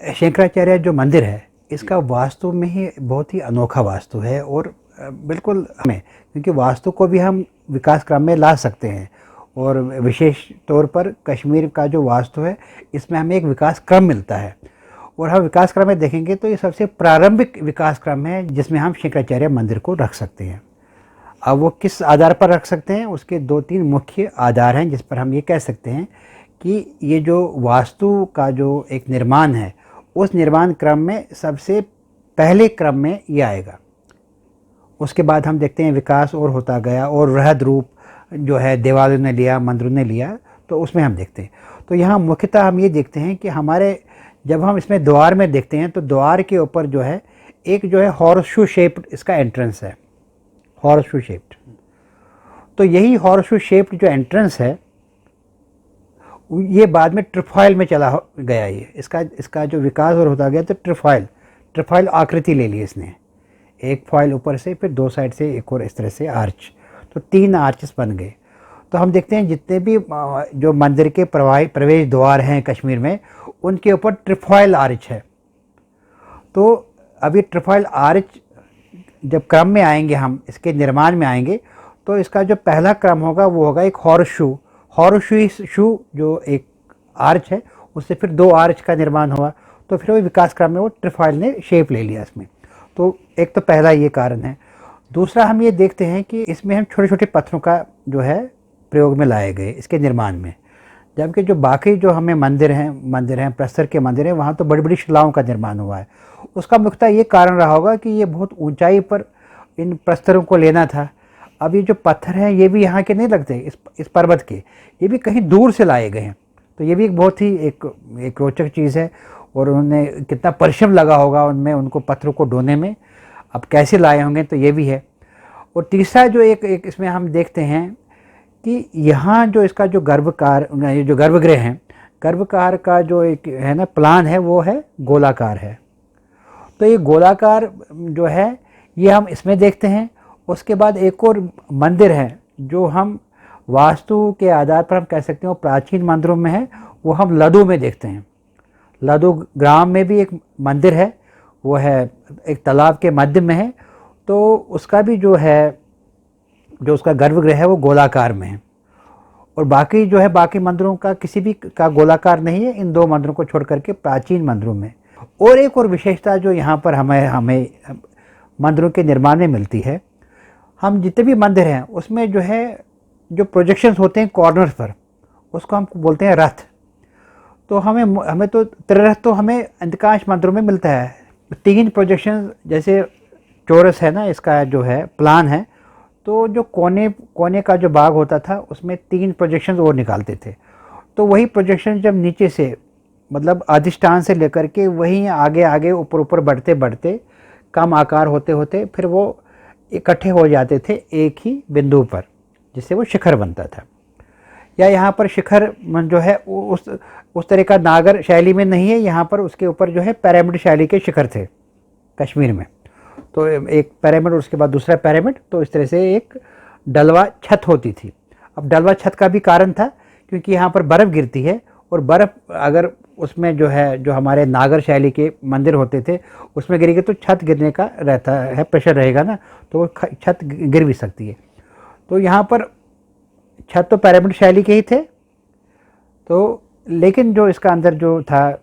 शंकराचार्य जो मंदिर है इसका वास्तु में ही बहुत ही अनोखा वास्तु है और बिल्कुल हमें, क्योंकि वास्तु को भी हम विकास क्रम में ला सकते हैं और विशेष तौर पर कश्मीर का जो वास्तु है इसमें हमें एक विकास क्रम मिलता है और हम विकास क्रम में देखेंगे तो ये सबसे प्रारंभिक विकास क्रम है जिसमें हम शंकराचार्य मंदिर को रख सकते हैं। अब वो किस आधार पर रख सकते हैं, उसके 2-3 मुख्य आधार हैं जिस पर हम ये कह सकते हैं कि ये जो वास्तु का जो एक निर्माण है उस निर्माण क्रम में सबसे पहले क्रम में ये आएगा। उसके बाद हम देखते हैं विकास और होता गया और वृहद रूप जो है देवालयों ने लिया, मंदिरों ने लिया, तो उसमें हम देखते हैं। तो यहाँ मुख्यतः हम ये देखते हैं कि हमारे जब हम इसमें द्वार में देखते हैं तो द्वार के ऊपर जो है एक जो है हॉर्सशू शेप्ड इसका एंट्रेंस है, हॉर्सशू शेप्ड। तो यही हॉर्सशू शेप्ड जो एंट्रेंस है ये बाद में ट्रिफॉइल में चला गया। ये इसका जो विकास और होता गया तो ट्रिफॉइल आकृति ले ली इसने, एक फॉइल ऊपर से, फिर 2 साइड से एक और इस तरह से आर्च, तो 3 आर्चेस बन गए। तो हम देखते हैं जितने भी जो मंदिर के प्रवेश द्वार हैं कश्मीर में उनके ऊपर ट्रिफॉइल आर्च है। तो अभी ट्रिफॉइल आर्च जब क्रम में आएंगे, हम इसके निर्माण में आएंगे, तो इसका जो पहला क्रम होगा वो होगा एक हॉर्सशू जो एक आर्च है, उससे फिर 2 आर्च का निर्माण हुआ, तो फिर वो विकास क्रम में वो ट्रिफॉइल ने शेप ले लिया इसमें। तो एक तो पहला ये कारण है। दूसरा हम ये देखते हैं कि इसमें हम छोटे छोटे पत्थरों का जो है प्रयोग में लाए गए इसके निर्माण में, जबकि जो बाकी जो हमें मंदिर हैं प्रस्तर के मंदिर हैं वहाँ तो बड़ी बड़ी शिलाओं का निर्माण हुआ है। उसका मुख्यतः ये कारण रहा होगा कि ये बहुत ऊंचाई पर इन प्रस्तरों को लेना था। अब ये जो पत्थर हैं ये भी यहाँ के नहीं लगते, इस पर्वत के, ये भी कहीं दूर से लाए गए हैं। तो ये भी एक बहुत ही एक रोचक चीज़ है और उन्होंने कितना परिश्रम लगा होगा उनमें, उनको पत्थरों को ढोने में, अब कैसे लाए होंगे, तो ये भी है। और तीसरा जो एक इसमें हम देखते हैं कि यहाँ जो इसका जो ये जो गर्भगृह है, गर्भकार का जो एक है ना प्लान है वो है गोलाकार है। तो ये गोलाकार जो है ये हम इसमें देखते हैं। उसके बाद एक और मंदिर है जो हम वास्तु के आधार पर हम कह सकते हैं वो प्राचीन मंदिरों में है, वो हम लड्डू में देखते हैं। लड्डू ग्राम में भी एक मंदिर है, वो है एक तालाब के मध्य में है, तो उसका भी जो है जो उसका गर्भगृह है वो गोलाकार में है। और बाकी जो है बाकी मंदिरों का किसी भी का गोलाकार नहीं है, इन 2 मंदिरों को छोड़ करके प्राचीन मंदिरों में। और एक और विशेषता जो यहाँ पर हमें मंदिरों के निर्माण में मिलती है, हम जितने भी मंदिर हैं उसमें जो है जो प्रोजेक्शंस होते हैं कॉर्नर्स पर, उसको हम बोलते हैं रथ। तो हमें तो त्रिरथ तो हमें अधिकांश मंदिरों में मिलता है। 3 प्रोजेक्शन, जैसे चौरस है ना इसका जो है प्लान है, तो जो कोने का जो भाग होता था उसमें 3 प्रोजेक्शंस और निकालते थे। तो वही प्रोजेक्शन जब नीचे से मतलब अधिष्ठान से लेकर के वहीं आगे ऊपर बढ़ते बढ़ते कम आकार होते होते फिर वो इकट्ठे हो जाते थे एक ही बिंदु पर, जिससे वो शिखर बनता था। या यहाँ पर शिखर जो है उस तरह का नागर शैली में नहीं है, यहाँ पर उसके ऊपर जो है पिरामिड शैली के शिखर थे कश्मीर में। तो एक पिरामिड और उसके बाद दूसरा पिरामिड, तो इस तरह से एक डलवा छत होती थी। अब डलवा छत का भी कारण था क्योंकि यहाँ पर बर्फ़ गिरती है और बर्फ़ अगर उसमें जो है जो हमारे नागर शैली के मंदिर होते थे उसमें गिरेगी तो छत गिरने का रहता है, प्रेशर रहेगा ना, तो वो छत गिर भी सकती है। तो यहाँ पर छत तो पिरामिड शैली के ही थे, तो लेकिन जो इसका अंदर जो था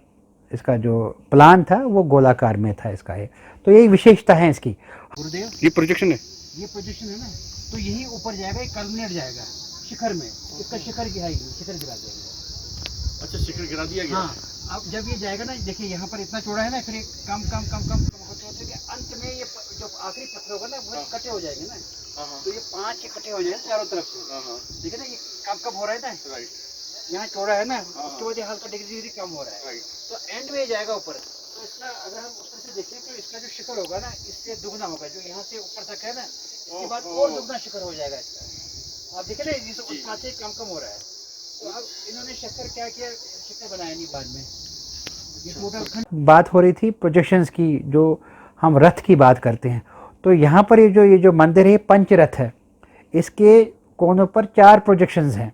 इसका जो प्लान था वो गोलाकार में था इसका है। तो यही विशेषता है इसकी। गुरुदेव, ये प्रोजेक्शन है ना, तो यही ऊपर जाएगा, एक कल्मिनेट जाएगा शिखर में, इसका शिखर गिरा देंगे। अच्छा, शिखर गिरा दिया गया। हाँ, अब जब ये जाएगा ना, देखिए यहाँ पर इतना चौड़ा है ना, फिर कम होते होते कि अंत में ये जो आखिरी पत्थर होगा ना वो इकट्ठे हो जाएंगे ना। तो ये 5 इकट्ठे हो जाएंगे चारों तरफ से। देखिए ना ये कम हो रहा है ना, यहाँ चौड़ा है ना, उसके बाद हल्का डिग्री कम हो रहा है, तो एंड में जाएगा ऊपर। तो इसका अगर हम ऊपर से देखें तो इसका जो शिखर होगा ना इससे दुगना होगा, जो यहाँ से ऊपर तक है ना, इसके बाद और दुगना शिखर हो जाएगा इसका। आप देखें ना, जिस उस से कम हो रहा है। तो अब इन्होंने शिखर क्या किया, शिखर बनाया नहीं बाद में। ये टोटल बात हो रही थी प्रोजेक्शंस की, जो हम रथ की बात करते हैं। तो यहाँ पर ये जो मंदिर है पंचरथ है, इसके कोनों पर 4 प्रोजेक्शंस हैं।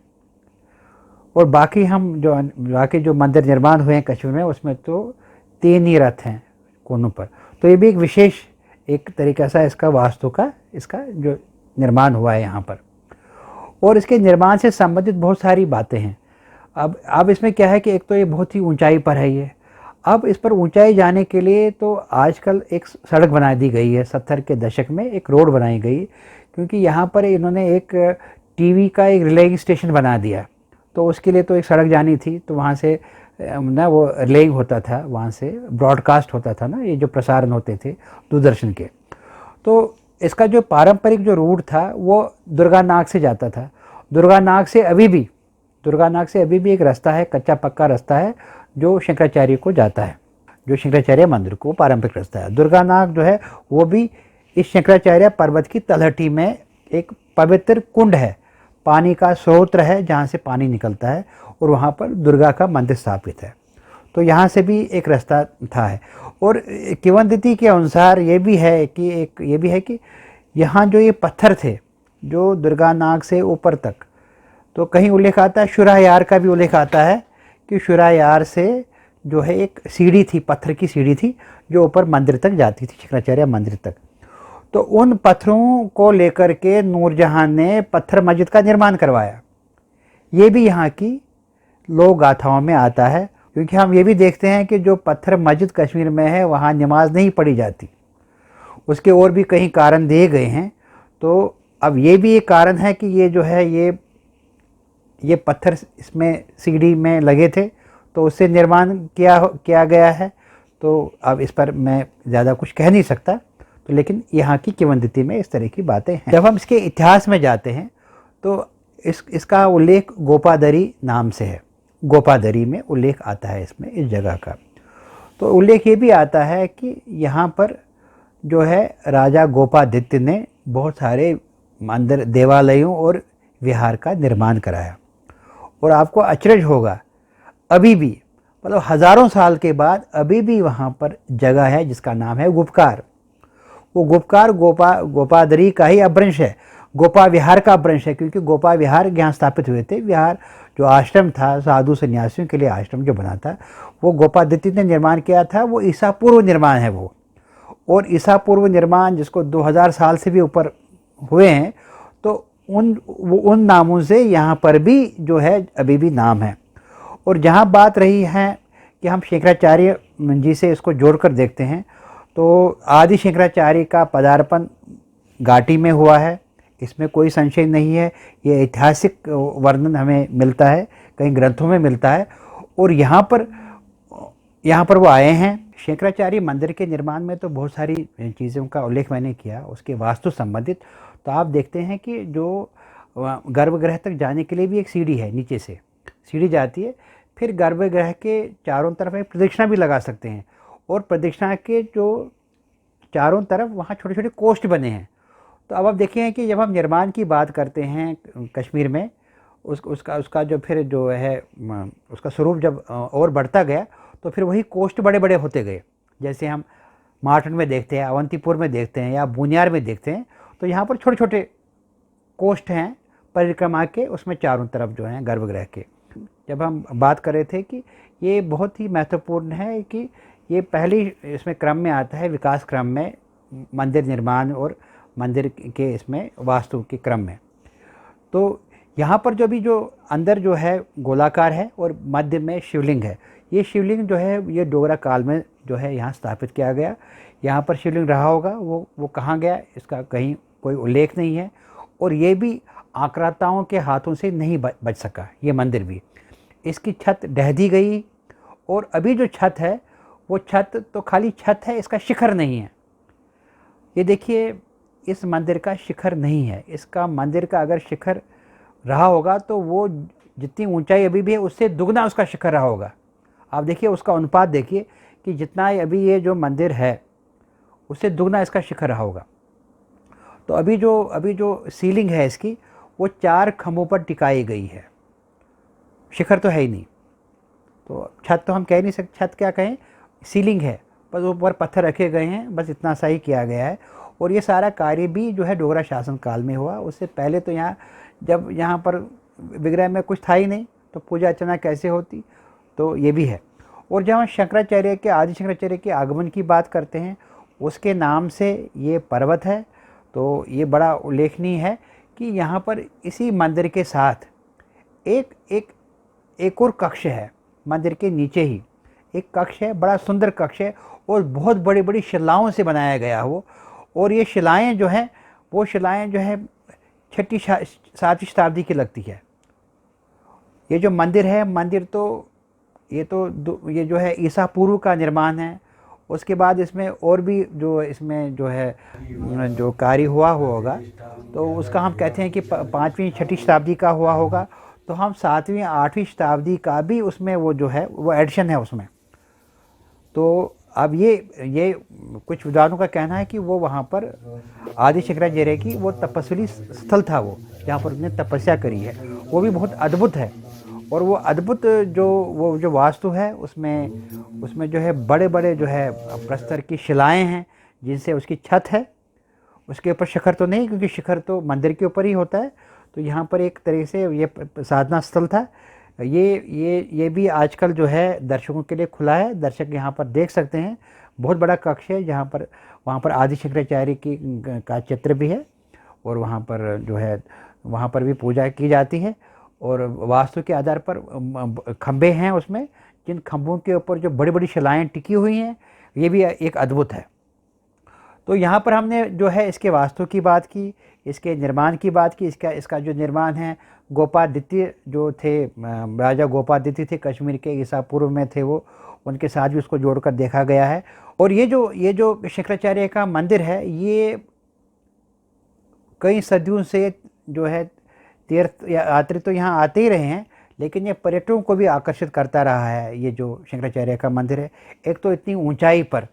और बाकी जो मंदिर निर्माण हुए हैं कश्मीर में उसमें तो 3 ही रथ हैं कोनों पर। तो ये भी एक विशेष एक तरीक़ा सा इसका वास्तु का इसका जो निर्माण हुआ है यहाँ पर। और इसके निर्माण से संबंधित बहुत सारी बातें हैं। अब इसमें क्या है कि एक तो ये बहुत ही ऊंचाई पर है ये। अब इस पर ऊंचाई जाने के लिए तो आजकल एक सड़क बना दी गई है, 70 के दशक में एक रोड बनाई गई, क्योंकि यहाँ पर इन्होंने एक टीवी का एक रिलेइंग स्टेशन बना दिया। तो उसके लिए तो एक सड़क जानी थी, तो वहाँ से ना वो रिलेइंग होता था, वहाँ से ब्रॉडकास्ट होता था ना, ये जो प्रसारण होते थे दूरदर्शन के। तो इसका जो पारंपरिक जो रूट था वो दुर्गानाग से जाता था। दुर्गानाग से अभी भी एक रास्ता है, कच्चा पक्का रास्ता है जो शंकराचार्य को जाता है, जो शंकराचार्य मंदिर को पारंपरिक रास्ता है। दुर्गानाग जो है वो भी इस शंकराचार्य पर्वत की तलहटी में एक पवित्र कुंड है, पानी का स्रोत है जहाँ से पानी निकलता है, और वहाँ पर दुर्गा का मंदिर स्थापित है। तो यहाँ से भी एक रास्ता था है। और किंवदंती के अनुसार ये भी है कि यहाँ जो ये पत्थर थे जो दुर्गानाग से ऊपर तक, तो कहीं उल्लेख आता है, शुरायार का भी उल्लेख आता है कि शुरायार से जो है एक सीढ़ी थी, पत्थर की सीढ़ी थी जो ऊपर मंदिर तक जाती थी, शंकराचार्य मंदिर तक। तो उन पत्थरों को लेकर के नूरजहां ने पत्थर मस्जिद का निर्माण करवाया। ये भी यहाँ की लोक गाथाओं में आता है, क्योंकि हम ये भी देखते हैं कि जो पत्थर मस्जिद कश्मीर में है वहाँ नमाज नहीं पढ़ी जाती। उसके और भी कई कारण दिए गए हैं। तो अब ये भी एक कारण है कि ये जो है ये पत्थर इसमें सीढ़ी में लगे थे, तो उससे निर्माण किया गया है। तो अब इस पर मैं ज़्यादा कुछ कह नहीं सकता, तो लेकिन यहाँ की किंवदंती में इस तरह की बातें हैं। जब हम इसके इतिहास में जाते हैं तो इसका उल्लेख गोपादरी नाम से है। गोपादरी में उल्लेख आता है इसमें, इस जगह का। तो उल्लेख ये भी आता है कि यहाँ पर जो है राजा गोपादित्य ने बहुत सारे मंदिर, देवालयों और विहार का निर्माण कराया। और आपको अचरज होगा, अभी भी मतलब हज़ारों साल के बाद अभी भी वहाँ पर जगह है जिसका नाम है गुपकार। वो गुपकार गोपादरी का ही अपभ्रंश है, गोपा विहार का अपभ्रंश है, क्योंकि गोपा विहार यहाँ स्थापित हुए थे। विहार जो आश्रम था, साधु सन्यासियों के लिए आश्रम जो बना था, वो गोपादित्य ने निर्माण किया था। वो ईसा पूर्व निर्माण है वो। और ईसा पूर्व निर्माण जिसको 2000 साल से भी ऊपर हुए हैं, तो उन नामों से यहाँ पर भी जो है अभी भी नाम है। और जहाँ बात रही है कि हम शंकराचार्य जी से इसको जोड़कर देखते हैं, तो आदि शंकराचार्य का पदार्पण घाटी में हुआ है, इसमें कोई संशय नहीं है। ये ऐतिहासिक वर्णन हमें मिलता है, कई ग्रंथों में मिलता है। और यहाँ पर वो आए हैं। शंकराचार्य मंदिर के निर्माण में तो बहुत सारी चीज़ों का उल्लेख मैंने किया, उसके वास्तु संबंधित। तो आप देखते हैं कि जो गर्भगृह तक जाने के लिए भी एक सीढ़ी है, नीचे से सीढ़ी जाती है। फिर गर्भगृह के चारों तरफ एक प्रदक्षिणा भी लगा सकते हैं, और प्रदक्षिणा के जो चारों तरफ वहाँ छोटे छोटे कोष्ठ बने हैं। तो अब आप देखिए कि जब हम निर्माण की बात करते हैं कश्मीर में, उसका जो फिर जो है उसका स्वरूप जब और बढ़ता गया, तो फिर वही कोष्ठ बड़े बड़े होते गए। जैसे हम मार्टन में देखते हैं, अवंतीपुर में देखते हैं, या बुनियार में देखते हैं, तो यहाँ पर छोटे छोटे कोष्ठ हैं परिक्रमा के, उसमें चारों तरफ जो हैं गर्भगृह के। जब हम बात कर रहे थे कि ये बहुत ही महत्वपूर्ण है कि ये पहली इसमें क्रम में आता है, विकास क्रम में, मंदिर निर्माण और मंदिर के इसमें वास्तु के क्रम में। तो यहाँ पर जो अंदर जो है गोलाकार है और मध्य में शिवलिंग है। ये शिवलिंग जो है ये डोगरा काल में जो है यहाँ स्थापित किया गया। यहाँ पर शिवलिंग रहा होगा, वो कहाँ गया इसका कहीं कोई उल्लेख नहीं है। और ये भी आक्रांताओं के हाथों से नहीं बच सका ये मंदिर भी। इसकी छत ढह दी गई, और अभी जो छत है वो छत तो खाली छत है, इसका शिखर नहीं है। ये देखिए, इस मंदिर का शिखर नहीं है। इसका मंदिर का अगर शिखर रहा होगा तो वो जितनी ऊंचाई अभी भी है उससे दुगना उसका शिखर रहा होगा। आप देखिए उसका अनुपात देखिए कि जितना अभी ये जो मंदिर है उससे दुगना इसका शिखर रहा होगा। तो अभी जो सीलिंग है इसकी, वो 4 खंभों पर टिकाई गई है, शिखर तो है ही नहीं। तो छत तो हम कह नहीं सकते, छत क्या कहें, सीलिंग है, बस ऊपर पत्थर रखे गए हैं, बस इतना सा ही किया गया है। और ये सारा कार्य भी जो है डोगरा शासन काल में हुआ। उससे पहले तो जब यहाँ पर विग्रह में कुछ था ही नहीं, तो पूजा अर्चना कैसे होती, तो ये भी है। और जब हम शंकराचार्य के आदि शंकराचार्य के आगमन की बात करते हैं, उसके नाम से ये पर्वत है, तो ये बड़ा उल्लेखनीय है कि यहाँ पर इसी मंदिर के साथ एक एक एक और कक्ष है। मंदिर के नीचे ही एक कक्ष है, बड़ा सुंदर कक्ष है और बहुत बड़ी बड़ी शिलाओं से बनाया गया है वो। और ये शिलाएं जो हैं, वो शिलाएं जो है 6वीं 7वीं शताब्दी की लगती है। ये जो मंदिर है, मंदिर तो ये जो है ईसा पूर्व का निर्माण है। उसके बाद इसमें और भी जो इसमें जो है जो कार्य हुआ होगा, तो उसका हम कहते हैं कि 5वीं 6वीं शताब्दी का हुआ होगा। तो हम 7वीं 8वीं शताब्दी का भी उसमें वो जो है वो एडिशन है उसमें। तो अब ये कुछ विद्वानों का कहना है कि वो वहाँ पर आदि शंकराचार्य की वो तपस्वी स्थल था, वो जहाँ पर उन्होंने तपस्या करी है, वो भी बहुत अद्भुत है। और वो अद्भुत जो वास्तु है, उसमें जो है बड़े बड़े जो है प्रस्तर की शिलाएं हैं, जिनसे उसकी छत है। उसके ऊपर शिखर तो नहीं, क्योंकि शिखर तो मंदिर के ऊपर ही होता है। तो यहाँ पर एक तरह से ये साधना स्थल था। ये भी आजकल जो है दर्शकों के लिए खुला है, दर्शक यहाँ पर देख सकते हैं। बहुत बड़ा कक्ष है जहाँ पर वहाँ पर आदि शंकराचार्य की का चित्र भी है, और वहाँ पर जो है वहाँ पर भी पूजा की जाती है। और वास्तु के आधार पर खंभे हैं उसमें, जिन खंभों के ऊपर जो बड़ी बड़ी शिलाएँ टिकी हुई हैं, ये भी एक अद्भुत है। तो यहाँ पर हमने जो है इसके वास्तु की बात की, इसके निर्माण की बात की। इसका जो निर्माण है, गोपादित्य जो थे, राजा गोपादित्य थे कश्मीर के, ईसा पूर्व में थे वो, उनके साथ भी उसको जोड़कर देखा गया है। और ये जो शंकराचार्य का मंदिर है, ये कई सदियों से जो है तीर्थ यात्री तो यहाँ आते ही रहे हैं, लेकिन ये पर्यटकों को भी आकर्षित करता रहा है। ये जो शंकराचार्य का मंदिर है, एक तो इतनी ऊंचाई पर,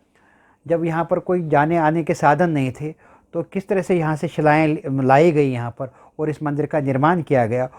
जब यहाँ पर कोई जाने आने के साधन नहीं थे, तो किस तरह से यहाँ से शिलाएं लाई गई यहाँ पर और इस मंदिर का निर्माण किया गया।